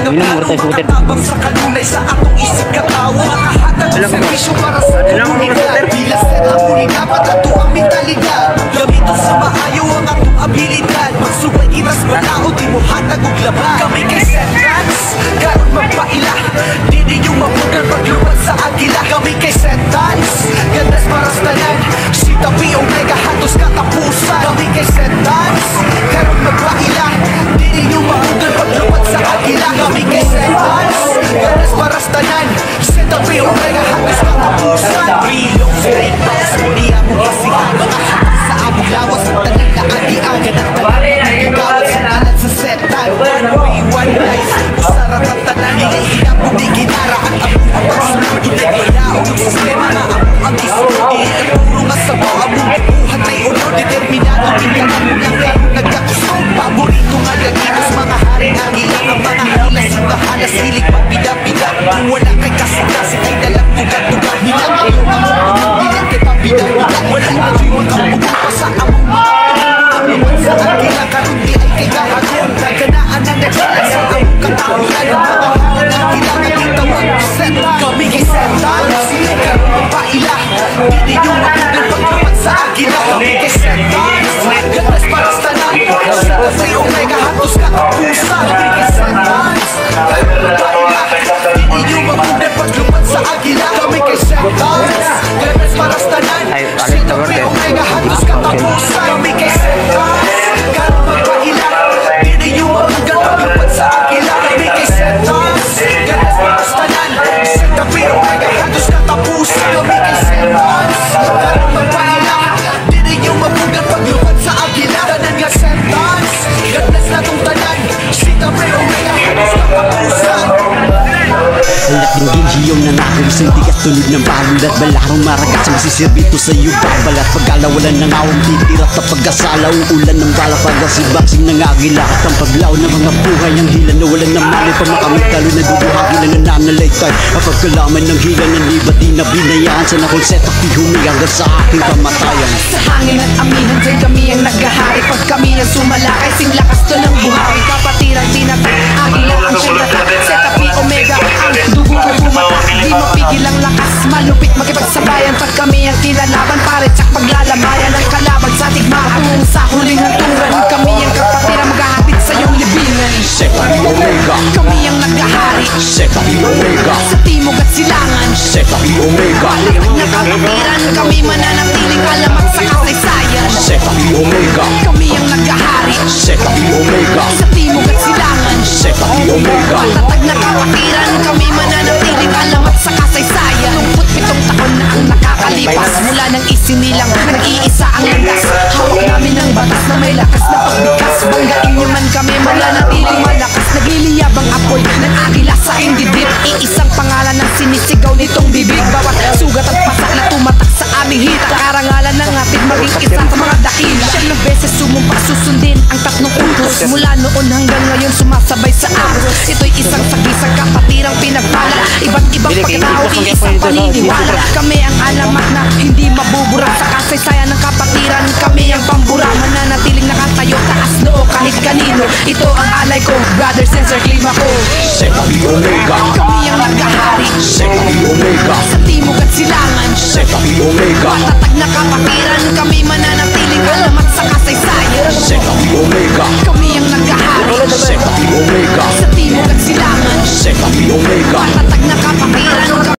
Tabang sa kanunay sa atong isip katawa. Makahatag ng servisyo para sa komunidad. Bila set ang dapat ato ang mentalidad. Gamiton sa maayo ang atong abilidad. Magsugay iras malao, di mo hatag og laban. Kami kay Sentans, karon magpaila. Di ninyo mabugan pagluwag sa agila. Kami kay Sentans, gandas para sa tanan. Sita P Omega hatos katapusan. Kami kay Sentans, karon magpaila. Di ninyo mabugan pagluwag sa agila. Kami kay Sentans, gandas para sa tanan. Sita P Omega hatos katapusan. Bilong straight pass, di ako kasihan. Sa among lawas ang tanan na agi-aga ng tanan. Nagkawat sa tanan sa setan. One way, one life. Sarap ang tanan, hindi hinapon, di ginara. At among pagsunod, hindi kailangan yung sistema na ang isulti. Puro nga sa bawa mong buhat ay unod. Determinado, pinyanan mo lang kayo nagkakusog. Paborito nga gaginos, mga haring agilang. Ang mga hilas, ang bahala, silig, pabida-bida. Kung wala kay kasi-kasi, ay dalang tugat-tugat. Nilang ayaw ang mga kay pabida-bida. Wala na rin mo kang pumunta sa among mga pinamuan sa agila. Karundi ay kay kahagong. Ganaan na nagsala sa among katahulan. Ang mga halang agila na titawag Sentans. Kami kay Sentans, karoon magpaila. Di ninyo mabugan pagluwag sa agila. Kami kay Sentans, ganas para sa tanan. Sa Free Omega hatos katapusan. Kami kay Sentans, karoon magpaila. Di ninyo mabugan pagluwag sa agila. Kami kay Sentans, ganas para sa tanan. Sa Free Omega hatos katapusan. Kami kay Sentans, karoon magpaila. Di ninyo mabugan pagluwag sa agila. Kami kay Sentans, ganas para sa tanan. Sa Free Omega hatos katapusan. Kami kay Sentans, karoon magpaila. Di ninyo mabugan pagluwag sa agila. Tanan nga Sentans, ganas na tong tanan. Sa Free Omega hatos katapusan. Alat dinggin hiyong nanakong isang tigas tulid ng balon at balarong maragat sa masisirbito sa iyo babalat pag-alawalan ng awang titirat na pag-asala uulan ng bala pag-asibaksing ng agila at ang paglaw ng mga buhay ang hila na walang namalay pa makamit talo na duduhagi na nananalaytay ang pagkalaman ng hila ng libat di na binayaan sa nakonseta pihumi hanggang sa aking kamatayan. Sa hangin at amihan dyan kami ang naghahari pag kami ang sumalakay sing lakas to ng buhay kapatiran tinatay agila ang siyata Zeta P Omega ang dugo ko bumata di mapigil ang lakas malupit makipagsabayan pag kami ang kilalaban pare tsak paglalamayan ang kalaban sa tigmaan sa huling hantungan kami ang kapatiran maghahatid sa iyong libingan. Zeta P Omega kami ang naghahari Zeta P Omega sa timog at silangan Zeta P Omega na kapatiran kami mananatiling alamat sa kasaysayan. Zeta P Omega Kami ang naghahari Zeta P Omega sa timog at silangan. Zeta P Omega Matatag na kapatiran kami mananatiling alamat sa kasaysayan. 27 taon na ang nakakalipas mula nang isinilang nag-iisa ang landas. Hawak namin ang batas na may lakas na pagbigkas. Banggain niyo man kami mananatiling malakas. Nagliliyabang apoy ng agila sa indidip. Iisang pangalan ang sinisigaw nitong bibig. Bawat sugat at pasak na tumatak sa aming hita. Karangalan ng ating maging isa sa mga dakila. Siya ng beses sumumpa susundin ang tatlong utos. Mula noon hanggang ngayon sumasabay sa aros. Ito'y isang sagisang kapatirang pinagpala. Iba't ibang pagkatao, iisang paniniwala. Kami ang alamat na hindi mabubura sa kasaysayan ng kapatiran. Kami ang pambura, mananatiling nakatayo taas noo kahit kanino. Ito ang alay ko, brothers and sir, klima ko. Zeta P Omega Kami ang naghahari Zeta P Omega sa timog at silangan. Zeta P Omega Matatag na kapatiran kami mananatiling alamat sa kasaysayan. Zeta P Omega Kami ang naghahari Zeta P Omega sa timog at silangan. Zeta P Omega Matatag na kapatiran